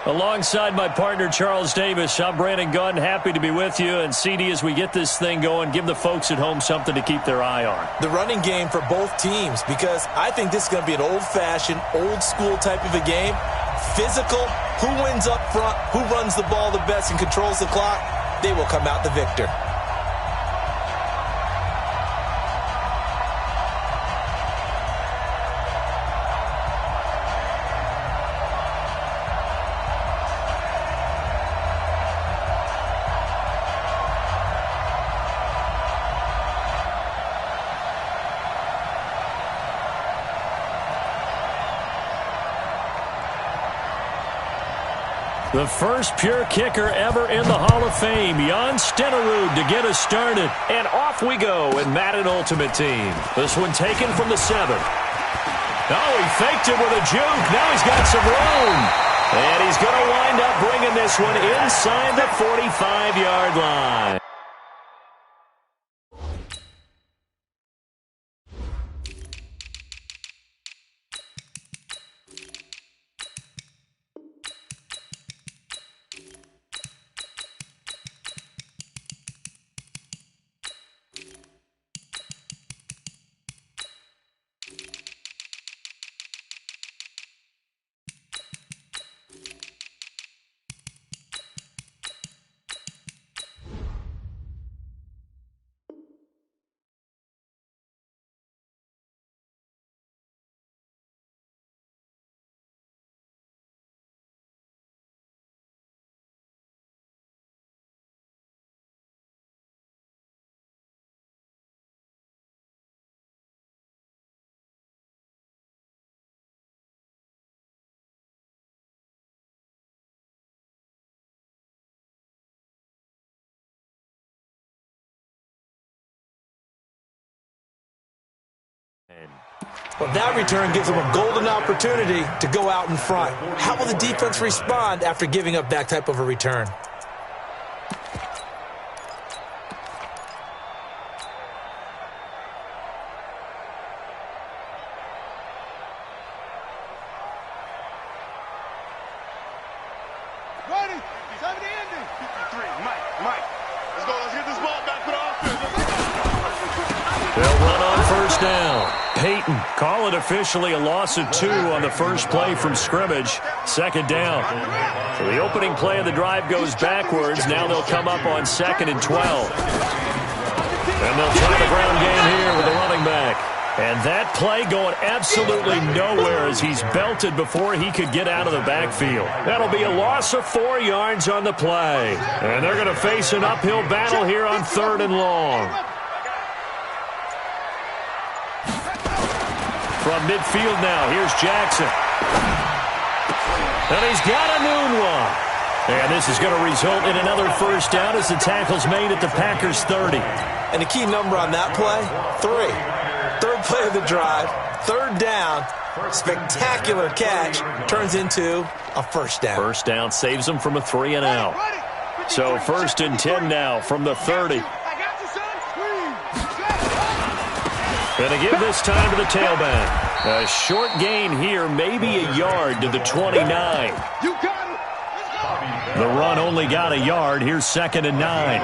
Alongside my partner, Charles Davis, I'm Brandon Gunn. Happy to be with you. And, CD, as we get this thing going, give the folks at home something to keep their eye on. The running game for both teams, because I think this is going to be an old-fashioned, old-school type of a game. Physical, who wins up front, who runs the ball the best and controls the clock, they will come out the victor. The first pure kicker ever in the Hall of Fame, Jan Stenerud, to get us started. And off we go in Madden Ultimate Team. This one taken from the 7. Oh, he faked it with a juke. Now he's got some room. And he's going to wind up bringing this one inside the 45-yard line. Well, that return gives them a golden opportunity to go out in front. How will the defense respond after giving up that type of a return? Ready, 70 ending. 53, Mike. Let's get this ball back for the offense. They'll run on first down. Peyton, call it officially a loss of 2 on the first play from scrimmage. Second down. So the opening play of the drive goes backwards. Now they'll come up on 2nd and 12. And they'll try the ground game here with the running back. And that play going absolutely nowhere as he's belted before he could get out of the backfield. That'll be a loss of 4 yards on the play. And they're going to face an uphill battle here on 3rd and long. From midfield now, here's Jackson. And he's got a noon one. And this is going to result in another first down as the tackle's made at the Packers' 30. And the key number on that play, 3. Third play of the drive, 3rd down, spectacular catch, turns into a first down. First down saves them from a 3 and out. So 1st and 10 now from the 30. Going to give this time to the tailback. A short gain here, maybe a yard to the 29. The run only got a yard. Here's 2nd and 9.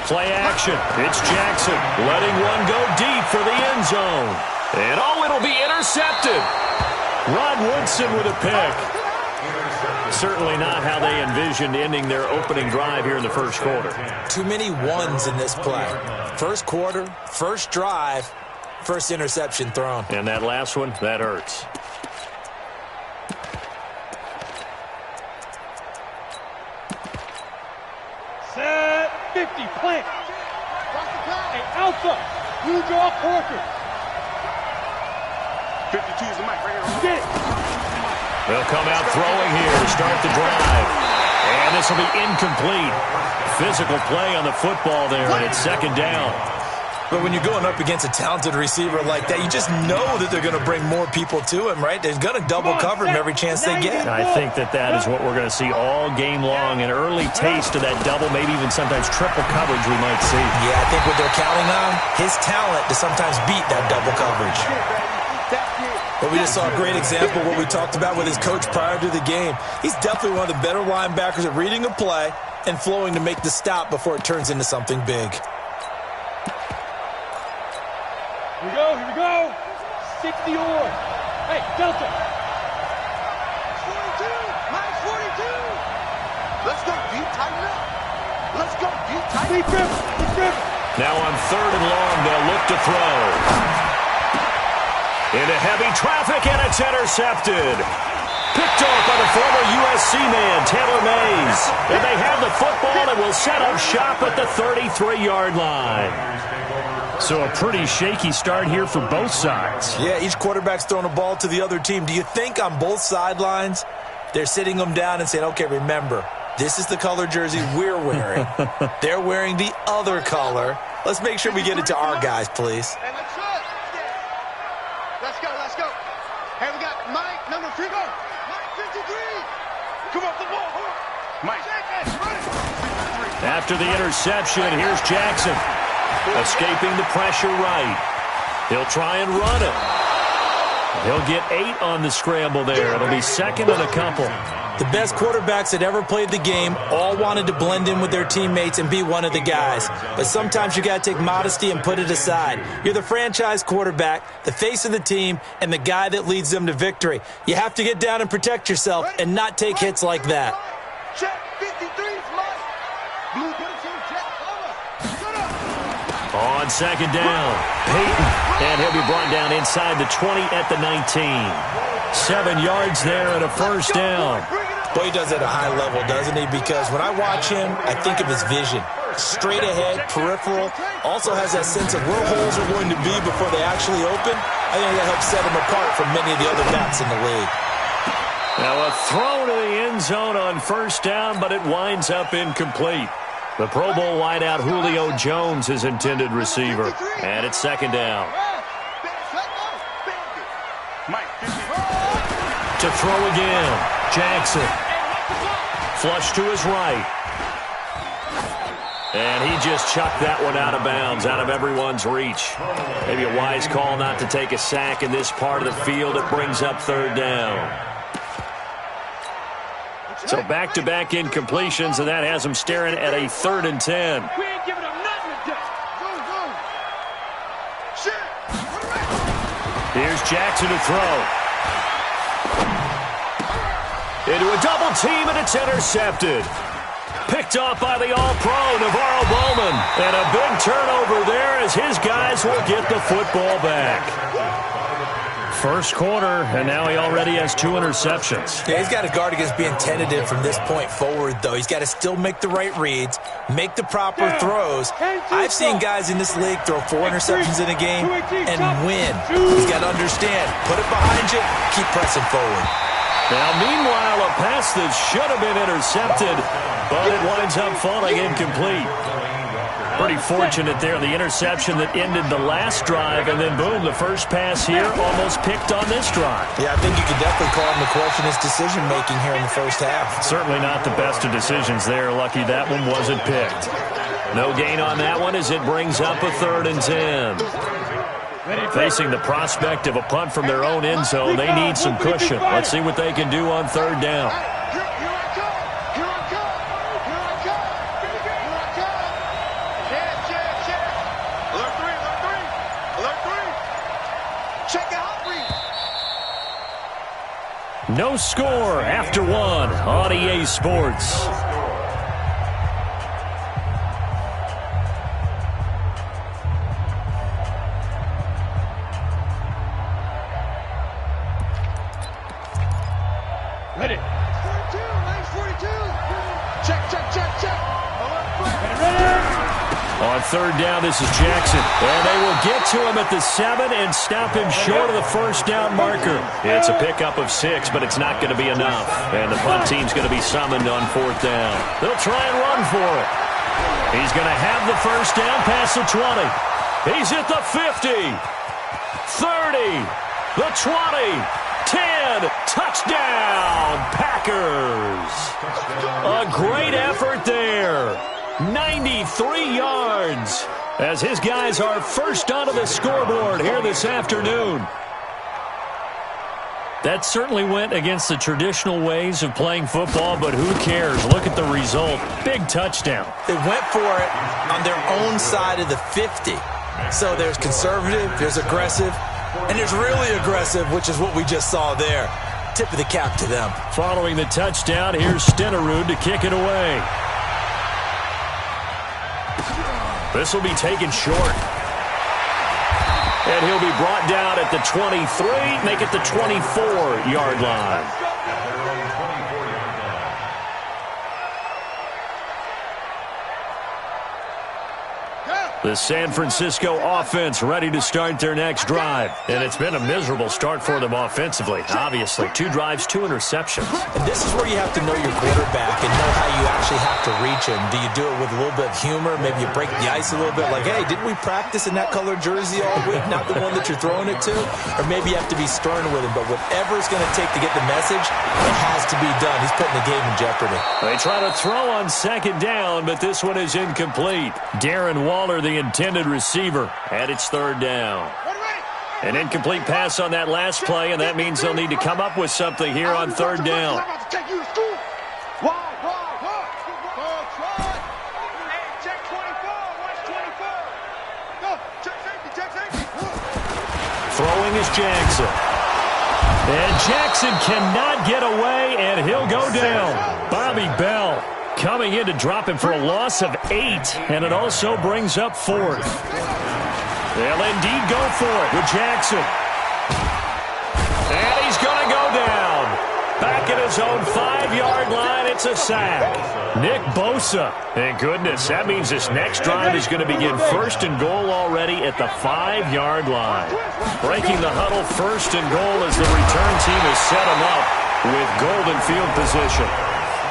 Play action. It's Jackson letting one go deep for the end zone. And it'll be intercepted. Rod Woodson with a pick. Certainly not how they envisioned ending their opening drive here in the first quarter. Too many ones in this play. First quarter, first drive, first interception thrown. And that last one, that hurts. Set 50, plant. Hey, Alpha, you draw Porter. 52 is the mic right here. Get it. They'll come out throwing here to start the drive. And this will be incomplete. Physical play on the football there, and it's 2nd down. But when you're going up against a talented receiver like that, you just know that they're going to bring more people to him, right? They're going to double cover him every chance they get. I think that is what we're going to see all game long. An early taste of that double, maybe even sometimes triple coverage we might see. Yeah, I think what they're counting on, his talent to sometimes beat that double coverage. But we just saw a great example of what we talked about with his coach prior to the game. He's definitely one of the better linebackers at reading a play and flowing to make the stop before it turns into something big. Here we go. 60 or. Hey, Delta. 42, minus 42. Let's go deep, tighten up. Let's go deep, tighten up. Deep grip. Now on 3rd and long, they'll look to throw. Into heavy traffic, and it's intercepted. Picked off by the former USC man, Taylor Mays. And they have the football and will set up shop at the 33-yard line. So a pretty shaky start here for both sides. Yeah, each quarterback's throwing a ball to the other team. Do you think on both sidelines they're sitting them down and saying, okay, remember, this is the color jersey we're wearing. They're wearing the other color. Let's make sure we get it to our guys, please. Hey, let's go. Let's go. Hey, we got Mike, number 3. Go. Mike, 53. Come off the ball. Mike. After the interception, here's Jackson. Escaping the pressure right. He'll try and run it. He'll get 8 on the scramble there. It'll be 2nd and a couple. The best quarterbacks that ever played the game all wanted to blend in with their teammates and be one of the guys. But sometimes you got to take modesty and put it aside. You're the franchise quarterback, the face of the team, and the guy that leads them to victory. You have to get down and protect yourself and not take hits like that. Check 53, Mike. Blue 13, check. On 2nd down, Peyton. And he'll be brought down inside the 20 at the 19. 7 yards there and a 1st down. Boy, he does it at a high level, doesn't he? Because when I watch him, I think of his vision. Straight ahead, peripheral. Also has that sense of where holes are going to be before they actually open. I think that helps set him apart from many of the other backs in the league. Now a throw to the end zone on 1st down, but it winds up incomplete. The Pro Bowl wideout Julio Jones is intended receiver. And it's 2nd down. To throw again, Jackson. Flush to his right. And he just chucked that one out of bounds, out of everyone's reach. Maybe a wise call not to take a sack in this part of the field. It brings up 3rd down. So back-to-back incompletions, and that has him staring at a 3rd and 10. We ain't giving them nothing to do. Here's Jackson to throw. Into a double team, and it's intercepted. Picked off by the All-Pro, Navarro Bowman. And a big turnover there as his guys will get the football back. First quarter, and now he already has 2 interceptions. Yeah, he's got to guard against being tentative from this point forward, though. He's got to still make the right reads, make the proper throws. I've seen guys in this league throw 4 interceptions in a game and win. He's got to understand, put it behind you, keep pressing forward. Now, meanwhile, a pass that should have been intercepted, but it winds up falling incomplete. Pretty fortunate there, the interception that ended the last drive, and then boom, the first pass here almost picked on this drive. Yeah, I think you could definitely call him the question his decision-making here in the first half. Certainly not the best of decisions there. Lucky that one wasn't picked. No gain on that one as it brings up a 3rd and 10. Facing the prospect of a punt from their own end zone, they need some cushion. Let's see what they can do on 3rd down. No score after 1 on EA Sports. Ready. 42, nice 42. Check. On 3rd down, this is Jackson. And they will get to him at the 7 and stop him short of the 1st down marker. It's a pickup of 6, but it's not going to be enough. And the punt team's going to be summoned on 4th down. They'll try and run for it. He's going to have the 1st down past the 20. He's at the 50, 30, the 20, 10, touchdown, Packers. A great effort there. 93 yards as his guys are first onto the scoreboard here this afternoon. That certainly went against the traditional ways of playing football, but who cares? Look at the result. Big touchdown. They went for it on their own side of the 50. So there's conservative, there's aggressive, and there's really aggressive, which is what we just saw there. Tip of the cap to them. Following the touchdown, here's Stenerud to kick it away. This will be taken short. And he'll be brought down at the 23, make it the 24-yard line. The San Francisco offense ready to start their next drive. And it's been a miserable start for them offensively. Obviously, 2 drives, 2 interceptions. And this is where you have to know your quarterback and know how you actually have to reach him. Do you do it with a little bit of humor? Maybe you break the ice a little bit like, hey, didn't we practice in that colored jersey all week, not the one that you're throwing it to? Or maybe you have to be stern with him. But whatever it's going to take to get the message, it has to be done. He's putting the game in jeopardy. They try to throw on second down, but this one is incomplete. Darren Waller, the intended receiver, and it's third down. An incomplete pass on that last play, and that means they'll need to come up with something here on third down. Throwing is Jackson. And Jackson cannot get away, and he'll go down. Bobby Bell coming in to drop him for a loss of 8, and it also brings up 4th. They'll indeed go for it with Jackson. And he's going to go down. Back at his own 5-yard line, it's a sack. Nick Bosa. Thank goodness, that means this next drive is going to begin first and goal already at the 5-yard line. Breaking the huddle, first and goal as the return team has set him up with golden field position.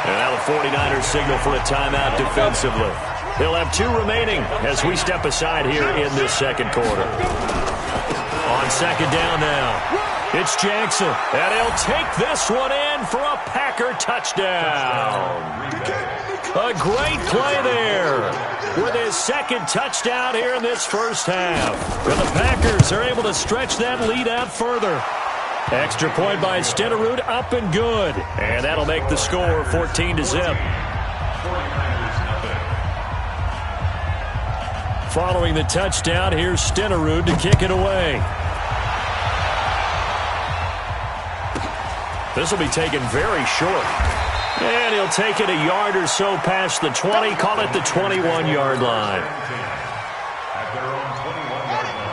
And now the 49ers signal for a timeout defensively. They'll have 2 remaining as we step aside here in this second quarter. On second down now, it's Jackson. And he'll take this one in for a Packer touchdown. A great play there with his second touchdown here in this first half. And the Packers are able to stretch that lead out further. Extra point by Stenerud, up and good. And that'll make the score 14-0. Following the touchdown, here's Stenerud to kick it away. This will be taken very short. And he'll take it a yard or so past the 20, call it the 21-yard line.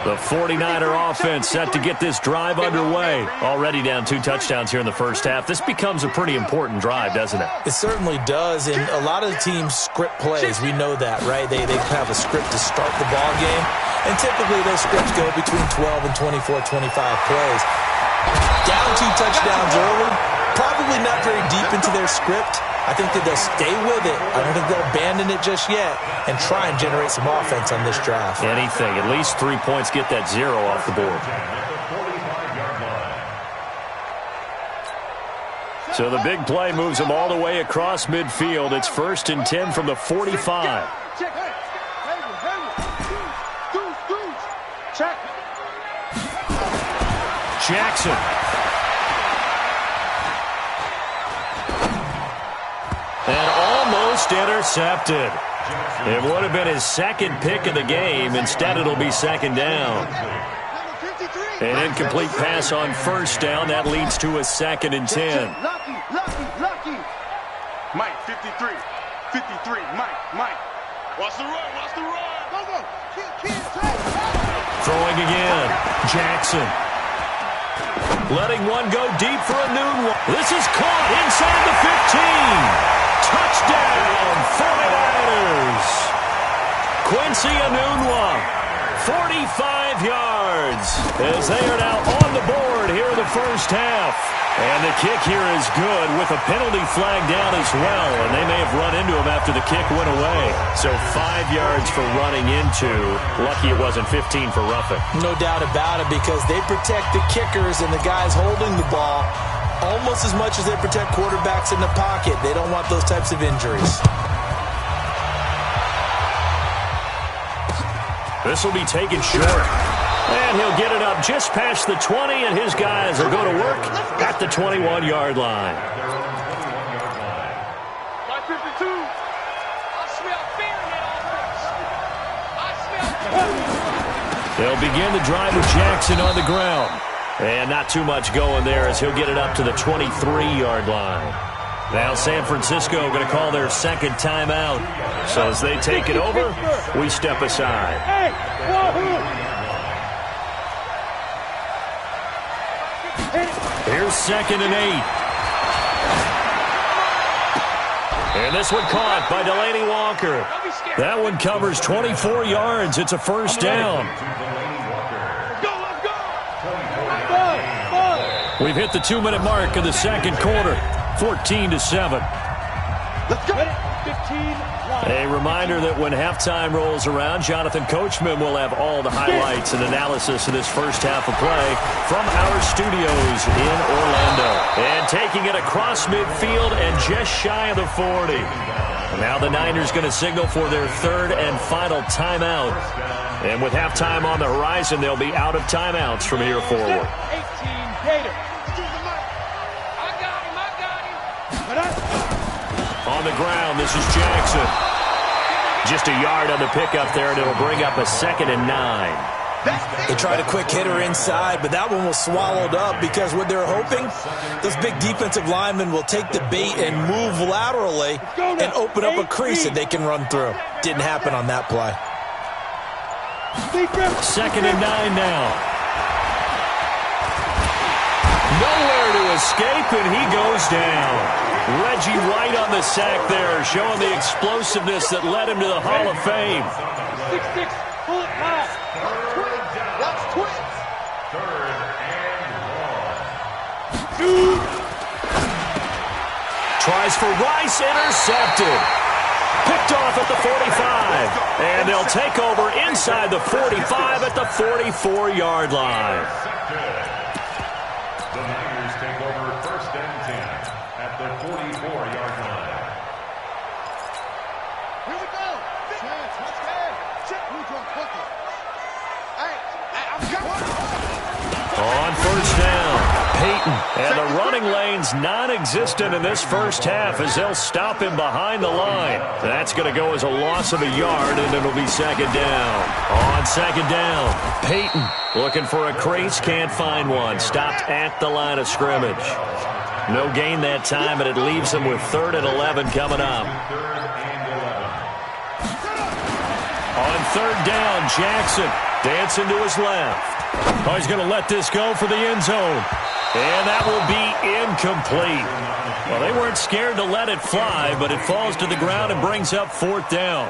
The 49er offense set to get this drive underway. Already down 2 touchdowns here in the first half. This becomes a pretty important drive, doesn't it? It certainly does, and a lot of the teams script plays. We know that, right? They have a script to start the ball game, and typically those scripts go between 12 and 24, 25 plays. Down 2 touchdowns early, probably not very deep into their script. I think that they'll stay with it. I don't think they'll abandon it just yet and try and generate some offense on this drive. Anything. At least 3 points, get that 0 off the board. So the big play moves them all the way across midfield. It's 1st and 10 from the 45. Jackson. And almost intercepted. It would have been his second pick of the game. Instead, it'll be second down. An incomplete pass on first down. That leads to a 2nd and 10. Mike, 53. 53. Mike. Watch the run. Throwing again. Jackson. Letting one go deep for a noon one. This is caught inside the 15. Touchdown, 49ers. Quincy Enunwa, 45 yards, as they are now on the board here in the first half. And the kick here is good with a penalty flag down as well, and they may have run into him after the kick went away. So 5 yards for running into. Lucky it wasn't 15 for roughing. No doubt about it, because they protect the kickers and the guys holding the ball almost as much as they protect quarterbacks in the pocket. They don't want those types of injuries. This will be taken short. And he'll get it up just past the 20, and his guys will go to work at the 21-yard line. 552. I smell fear in that offense. They'll begin the drive with Jackson on the ground. And not too much going there as he'll get it up to the 23-yard line. Now San Francisco going to call their second timeout. So as they take it over, we step aside. Hey, Wahoo! Here's 2nd and 8. And this one caught by Delaney Walker. That one covers 24 yards. It's a first down. We've hit the 2-minute mark of the second quarter, 14-7. Let's go. 15. A reminder that when halftime rolls around, Jonathan Coachman will have all the highlights and analysis of this first half of play from our studios in Orlando. And taking it across midfield and just shy of the 40. Now the Niners going to signal for their third and final timeout. And with halftime on the horizon, they'll be out of timeouts from here forward. 18, Gator. On the ground, this is Jackson. Just a yard on the pickup there, and it'll bring up a 2nd and 9. They tried a quick hitter inside, but that one was swallowed up because what they're hoping, those big defensive linemen will take the bait and move laterally and open up a crease that they can run through. Didn't happen on that play. 2nd and 9 now. Nowhere to escape, and he goes down. Reggie White on the sack there, showing the explosiveness that led him to the Hall of Fame. 6-6, pull it high. That's twins. 3rd and 1. Tries for Rice, intercepted. Picked off at the 45. And they'll take over inside the 45 at the 44-yard line. The Niners take over 1st and 10 at the 44-yard line. Here we go. Chance, let's go. Check who's going to cook it. Hey, I'm coming. On first down, Peyton. And the running lane's non-existent in this first half as they'll stop him behind the line. That's going to go as a loss of a yard, and it'll be 2nd down. On 2nd down, Peyton looking for a crease, can't find one. Stopped at the line of scrimmage. No gain that time, and it leaves him with 3rd and 11 coming up. On 3rd down, Jackson dancing to his left. Oh, he's going to let this go for the end zone. And that will be incomplete. Well, they weren't scared to let it fly, but it falls to the ground and brings up 4th down.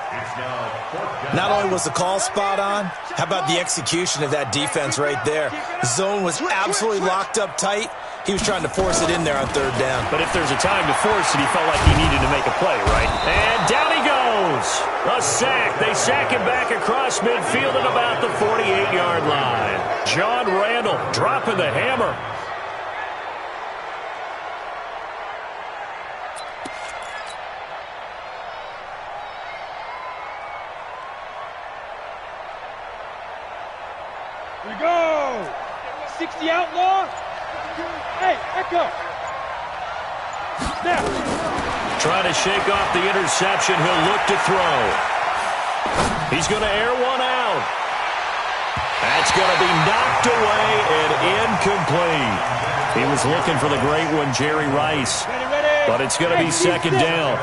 Not only was the call spot on, how about the execution of that defense right there? The zone was absolutely locked up tight. He was trying to force it in there on 3rd down. But if there's a time to force it, he felt like he needed to make a play, right? And down he goes. A sack. They sack him back across midfield at about the 48-yard line. John Randall dropping the hammer. Here we go. 60 outlaw. Hey, Echo. Now. Trying to shake off the interception. He'll look to throw. He's going to air one out. That's going to be knocked away and incomplete. He was looking for the great one, Jerry Rice. But it's going to be 2nd down.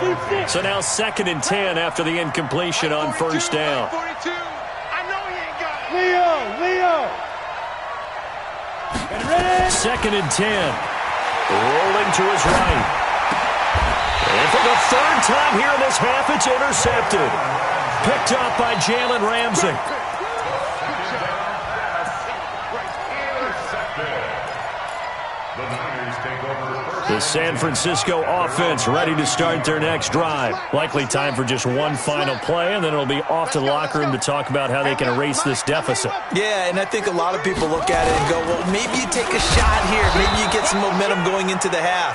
So now 2nd and 10 after the incompletion on 1st down. 42. I know he ain't got it. Leo. 2nd and 10. Rolling to his right. And for the 3rd time here in this half, it's intercepted. Picked up by Jalen Ramsey. The San Francisco offense ready to start their next drive. Likely time for just one final play, and then it'll be off to the locker room to talk about how they can erase this deficit. Yeah, and I think a lot of people look at it and go, well, maybe you take a shot here. Maybe you get some momentum going into the half.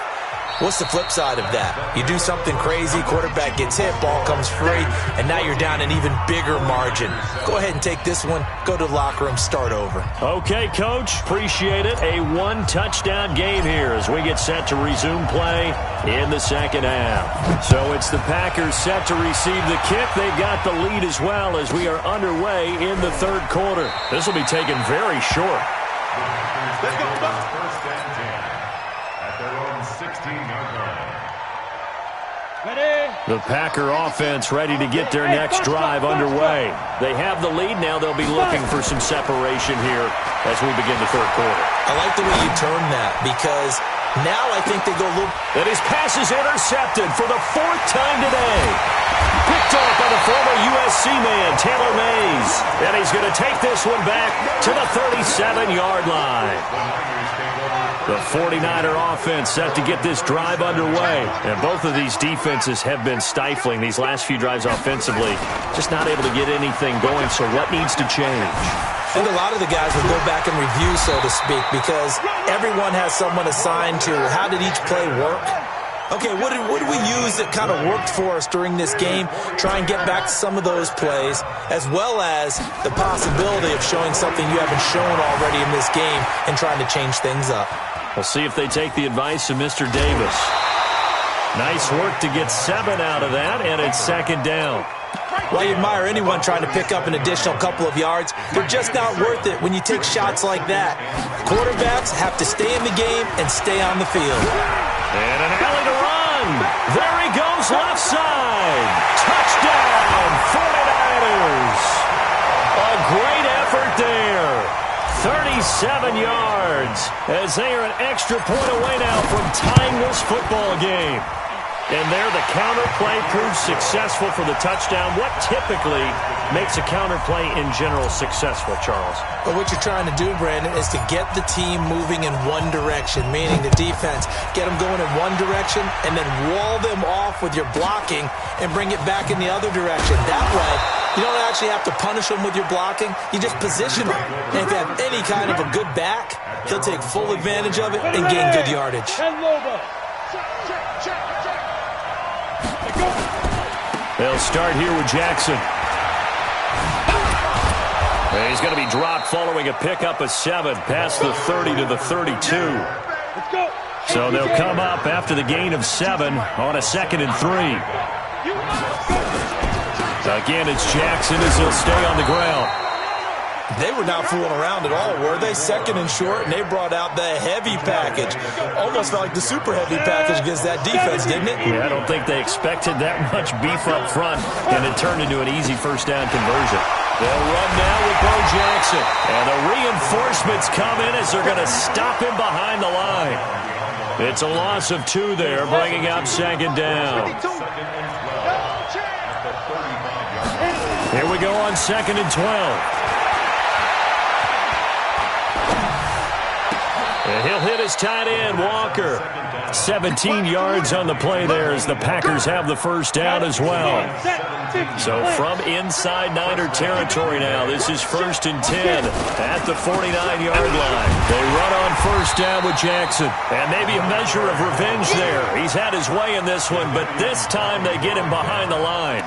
What's the flip side of that? You do something crazy, quarterback gets hit, ball comes free, and now you're down an even bigger margin. Go ahead and take this one, go to the locker room, start over. Okay, Coach, appreciate it. A one-touchdown game here as we get set to resume play in the second half. So it's the Packers set to receive the kick. They've got the lead as well as we are underway in the third quarter. This will be taken very short. Let's go. First and 10 at their own 16-yard line. The Packer offense ready to get their next drive underway. They have the lead. Now they'll be looking for some separation here as we begin the third quarter. I like the way you turn that because now I think they go a little... And his pass is intercepted for the fourth time today. Picked off by the former USC man, Taylor Mays. And he's going to take this one back to the 37-yard line. The 49er offense set to get this drive underway. And both of these defenses have been stifling these last few drives offensively. Just not able to get anything going, so what needs to change? I think a lot of the guys will go back and review, so to speak, because everyone has someone assigned to how did each play work. Okay, what did we use that kind of worked for us during this game? Try and get back to some of those plays, as well as the possibility of showing something you haven't shown already in this game and trying to change things up. We'll see if they take the advice of Mr. Davis. Nice work to get 7 out of that, and it's second down. Well, you admire anyone trying to pick up an additional couple of yards. They're just not worth it when you take shots like that. Quarterbacks have to stay in the game and stay on the field. And an alley to run. There he goes, left side. Touchdown, 49ers. A great effort there. 37 yards as they are an extra point away now from tying this football game. And there the counter play proves successful for the touchdown. What typically makes a counter play in general successful, Charles? But what you're trying to do, Brandon, is to get the team moving in one direction, meaning the defense, get them going in one direction and then wall them off with your blocking and bring it back in the other direction. That way, you don't actually have to punish them with your blocking. You just position them. And if you have any kind of a good back, he'll take full advantage of it and gain good yardage. They'll start here with Jackson. And he's going to be dropped following a pickup of 7 past the 30 to the 32. So they'll come up after the gain of 7 on a 2nd and 3. Again, it's Jackson as he'll stay on the ground. They were not fooling around at all, were they? 2nd and short, and they brought out the heavy package. Almost felt like the super heavy package against that defense, didn't it? Yeah, I don't think they expected that much beef up front, and it turned into an easy first down conversion. They'll run now with Bo Jackson. And the reinforcements come in as they're going to stop him behind the line. It's a loss of 2 there, bringing up 2nd down. Here we go on 2nd and 12. And he'll hit his tight end, Walker. 17 yards on the play there as the Packers have the first down as well. So from inside Niner territory now, this is 1st and 10 at the 49-yard line. They run on first down with Jackson. And maybe a measure of revenge there. He's had his way in this one, but this time they get him behind the line.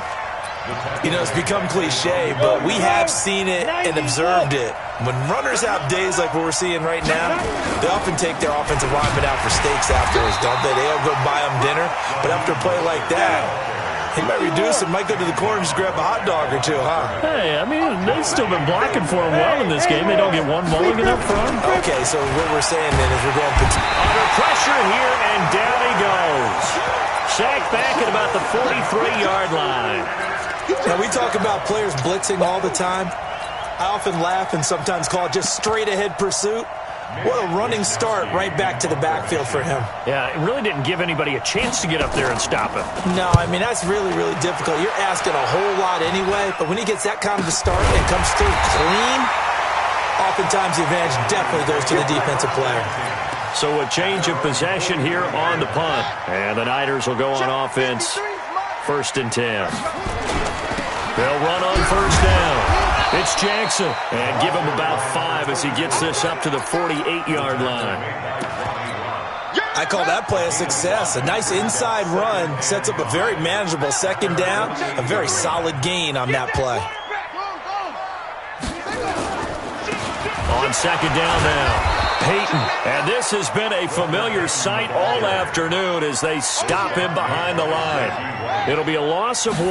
You know, it's become cliche, but we have seen it and observed it. When runners have days like what we're seeing right now, they often take their offensive linemen out for steaks afterwards, don't they? They'll go buy them dinner. But after a play like that, he might reduce and might go to the corner and just grab a hot dog or two, huh? Hey, I mean, they've still been blocking for him well in this game. They don't get one mulligan up front. Okay, so what we're saying then is we're going under pressure here, and down he goes. Sacked back at about the 43-yard line. Now, we talk about players blitzing all the time. I often laugh and sometimes call it just straight-ahead pursuit. What a running start right back to the backfield for him. Yeah, it really didn't give anybody a chance to get up there and stop him. No, I mean, that's really, really difficult. You're asking a whole lot anyway, but when he gets that kind of a start and comes through clean, oftentimes the advantage definitely goes to the defensive player. So a change of possession here on the punt. And the Niners will go on offense, 1st and 10. They'll run on first down. It's Jackson. And give him about 5 as he gets this up to the 48-yard line. I call that play a success. A nice inside run sets up a very manageable second down, a very solid gain on that play. On second down now, Peyton. And this has been a familiar sight all afternoon as they stop him behind the line. It'll be a loss of 1,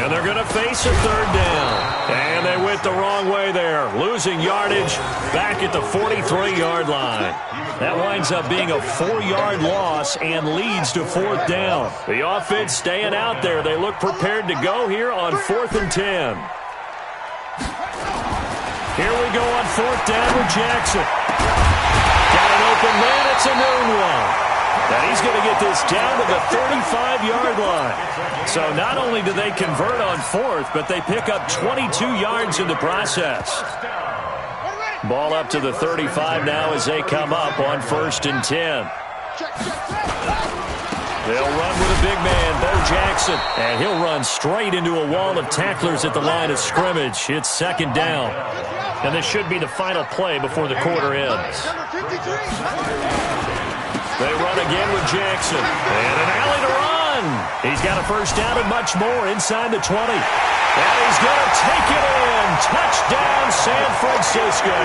and they're going to face a third down. And they went the wrong way there, losing yardage back at the 43-yard line. That winds up being a 4-yard loss and leads to 4th down. The offense staying out there. They look prepared to go here on 4th and 10. Here we go on 4th down with Jackson. Got an open man. It's a noon one. And he's going to get this down to the 35-yard line. So not only do they convert on 4th, but they pick up 22 yards in the process. Ball up to the 35 now as they come up on 1st and 10. They'll run with a big man, Bo Jackson. And he'll run straight into a wall of tacklers at the line of scrimmage. It's 2nd down. And this should be the final play before the quarter ends. They run again with Jackson. And an alley to run. He's got a 1st down and much more inside the 20. And he's going to take it in. Touchdown, San Francisco.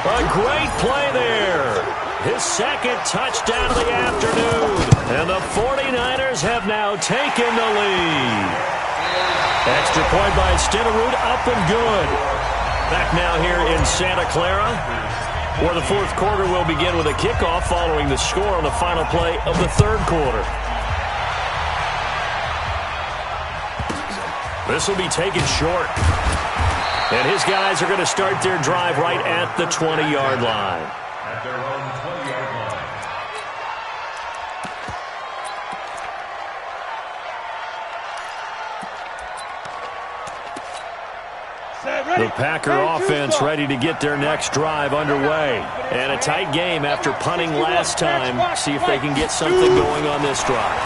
A great play there. His 2nd touchdown of the afternoon. And the 49ers have now taken the lead. Extra point by Stenerud, up and good. Back now here in Santa Clara, where the 4th quarter will begin with a kickoff following the score on the final play of the 3rd quarter. This will be taken short. And his guys are going to start their drive right at the 20-yard line. At their own 20-yard line. The Packer offense ready to get their next drive underway. And a tight game after punting last time. See if they can get something going on this drive.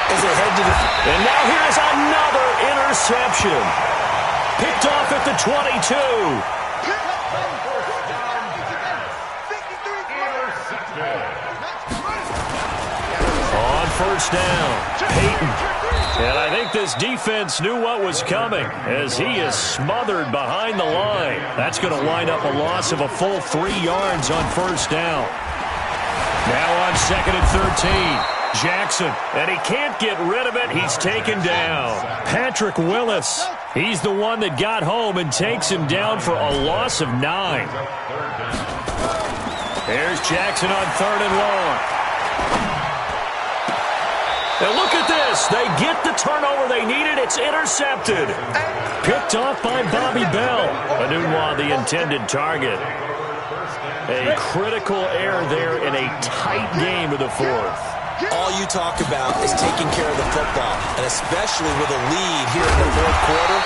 As they head to the... And now here's another interception. Picked off at the 22. On 1st down, Peyton. And I think this defense knew what was coming as he is smothered behind the line. That's going to wind up a loss of a full 3 yards on 1st down. Now on 2nd and 13. Jackson, and he can't get rid of it. He's taken down. Patrick Willis, he's the one that got home and takes him down for a loss of 9. There's Jackson on 3rd and long. Now look at this. They get the turnover they needed. It's intercepted. Picked off by Bobby Bell. Anunwa, the intended target. A critical error there in a tight game of the 4th. All you talk about is taking care of the football, and especially with a lead here in the 4th quarter.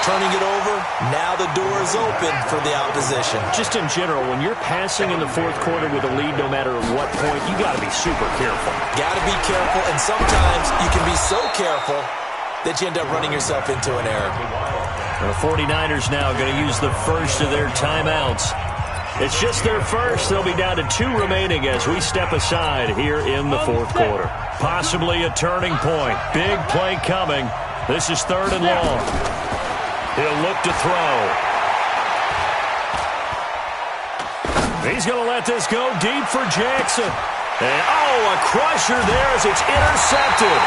Turning it over, now the door is open for the opposition. Just in general, when you're passing in the 4th quarter with a lead, no matter at what point, you got to be super careful. Got to be careful, and sometimes you can be so careful that you end up running yourself into an error. The 49ers now going to use the first of their timeouts. It's just their first. They'll be down to 2 remaining as we step aside here in the 4th quarter. Possibly a turning point. Big play coming. This is 3rd and long. He'll look to throw. He's going to let this go deep for Jackson. And, a crusher there as it's intercepted.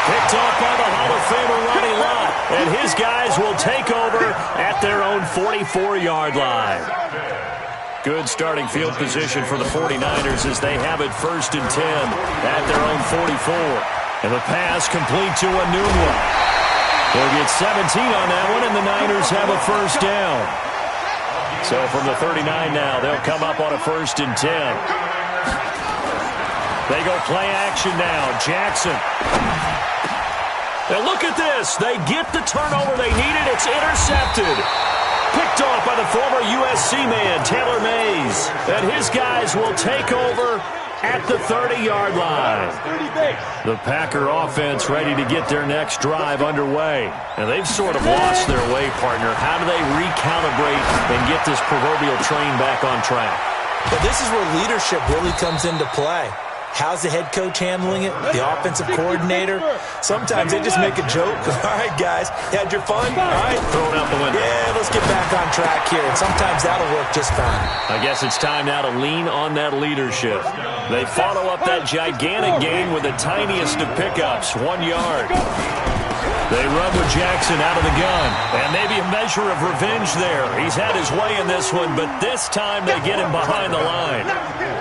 Picked off by the Hall of Famer Ronnie Lott. And his guys will take over at their own 44-yard line. Good starting field position for the 49ers as they have it 1st and 10 at their own 44. And the pass complete to Anunwa. They'll get 17 on that one, and the Niners have a 1st down. So from the 39 now, they'll come up on a 1st and 10. They go play action now. Jackson. Now look at this. They get the turnover they needed. It's intercepted. Picked off by the former USC man, Taylor Mays. And his guys will take over at the 30-yard line. The Packer offense ready to get their next drive underway. And they've sort of lost their way, partner. How do they recalibrate and get this proverbial train back on track? But this is where leadership really comes into play. How's the head coach handling it? The offensive coordinator? Sometimes they just make a joke. All right, guys, had your fun? All right. Thrown out the window. Yeah, let's get back on track here. And sometimes that'll work just fine. I guess it's time now to lean on that leadership. They follow up that gigantic gain with the tiniest of pickups, 1 yard. They run with Jackson out of the gun. And maybe a measure of revenge there. He's had his way in this one, but this time they get him behind the line.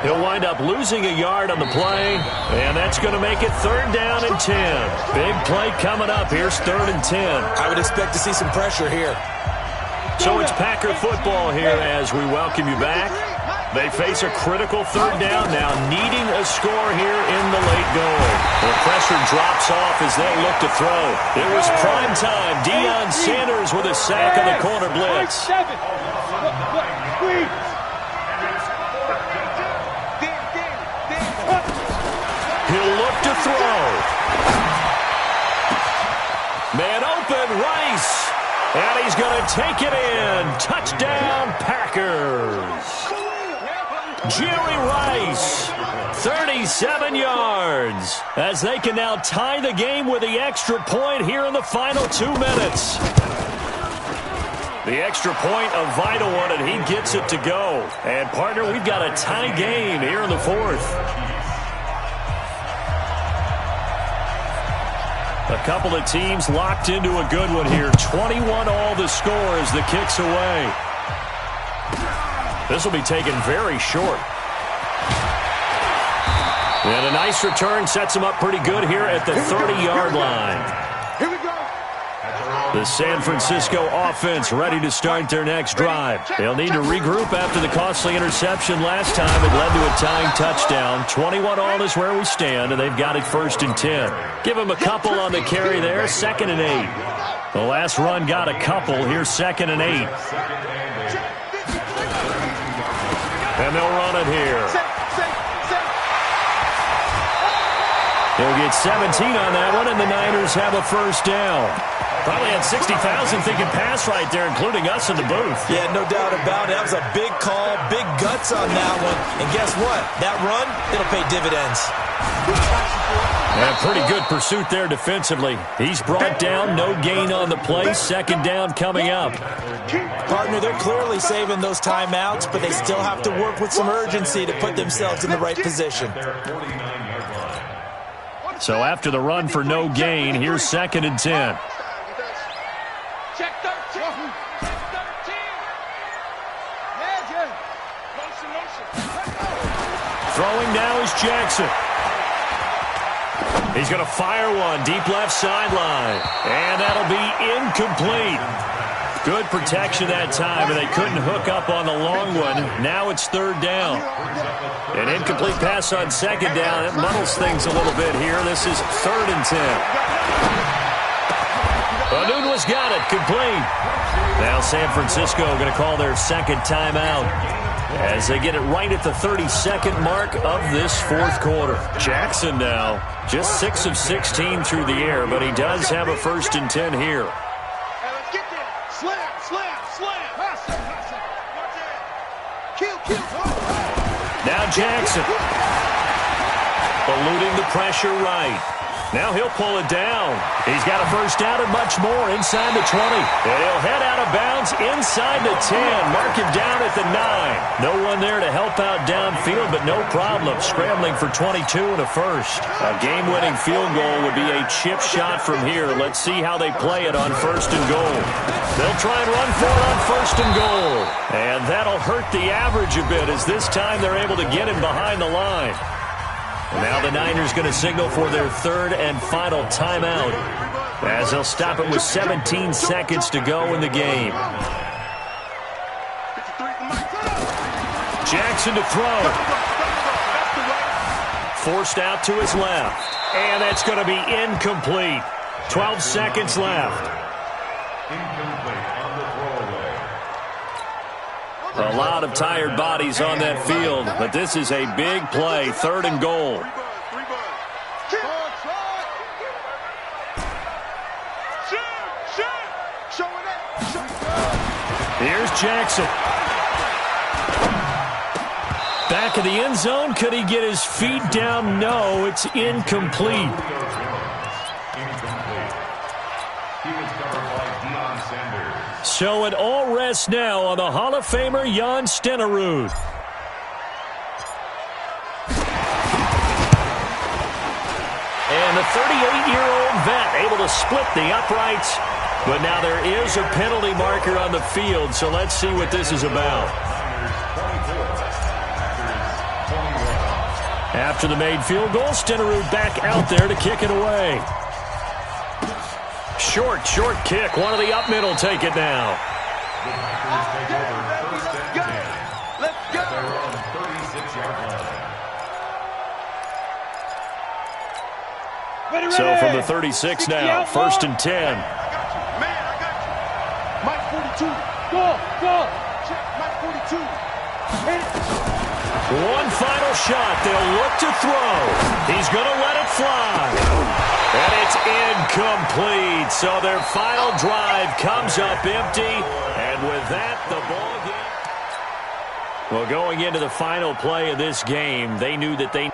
He'll wind up losing a yard on the play, and that's going to make it 3rd down and 10. Big play coming up. Here's 3rd and 10. I would expect to see some pressure here. So it's Packer football here as we welcome you back. They face a critical 3rd down now, needing a score here in the late going. The pressure drops off as they look to throw. It was prime time. Deion Sanders with a sack on the corner blitz. He'll look to throw. Man open, Rice. And he's going to take it in. Touchdown, Packers. Jerry Rice, 37 yards, as they can now tie the game with the extra point here in the final 2 minutes. The extra point, a vital one, and he gets it to go. And, partner, we've got a tie game here in the 4th. A couple of teams locked into a good one here. 21 all the score as the kick's away. This will be taken very short. And a nice return sets him up pretty good here at the 30-yard line. Here we go. The San Francisco offense ready to start their next drive. They'll need to regroup after the costly interception last time. It led to a tying touchdown. 21 all is where we stand, and they've got it 1st and 10. Give them a couple on the carry there, 2nd and 8. The last run got a couple. Here's 2nd and 8. And they'll run it here. They'll get 17 on that one, and the Niners have a 1st down. Probably had 60,000 thinking pass right there, including us in the booth. Yeah, no doubt about it. That was a big call, big guts on that one. And guess what? That run, it'll pay dividends. And a pretty good pursuit there defensively. He's brought down, no gain on the play. 2nd down coming up. Partner, they're clearly saving those timeouts, but they still have to work with some urgency to put themselves in the right position. So after the run for no gain, here's 2nd and 10. Check 13. Check 13. Magic. Motion. Throwing now is Jackson. He's going to fire one deep left sideline. And that'll be incomplete. Good protection that time, and they couldn't hook up on the long one. Now it's 3rd down. An incomplete pass on 2nd down. It muddles things a little bit here. This is 3rd and 10. Anunwa's got it, complete. Now San Francisco going to call their 2nd timeout as they get it right at the 32nd mark of this 4th quarter. Jackson now just 6 of 16 through the air, but he does have a 1st and 10 here. Hey, let's get there. Slam. Pass it. Kill. Now Jackson eluding the pressure right. Now he'll pull it down. He's got a 1st down and much more inside the 20. And he'll head out of bounds inside the 10. Mark him down at the 9. No one there to help out downfield, but no problem. Scrambling for 22 and a 1st. A game-winning field goal would be a chip shot from here. Let's see how they play it on 1st and goal. They'll try and run for it on 1st and goal. And that'll hurt the average a bit as this time they're able to get him behind the line. Now the Niners going to signal for their 3rd and final timeout as they'll stop it with 17 seconds to go in the game. Jackson to throw. Forced out to his left. And that's going to be incomplete. 12 seconds left. A lot of tired bodies on that field, but this is a big play. 3rd and goal. Here's Jackson. Back of the end zone. Could he get his feet down? No, it's incomplete. Incomplete. He was covered by Deion Sanders. So it all rests now on the Hall of Famer Jan Stenerud. And the 38-year-old vet able to split the uprights. But now there is a penalty marker on the field, so let's see what this is about. After the made field goal, Stenerud back out there to kick it away. Short kick. One of the up middle take it now. The Packers take over first and 10. Let's go. Their own 36-yard line. So from the 36 now, first and 10. Man, I got you. Mike 42. Go. Check, Mike 42. Hit it. One final shot. They'll look to throw. He's going to let it fly. And it's incomplete. So their final drive comes up empty. And with that, the ball game. Well, going into the final play of this game, they knew that they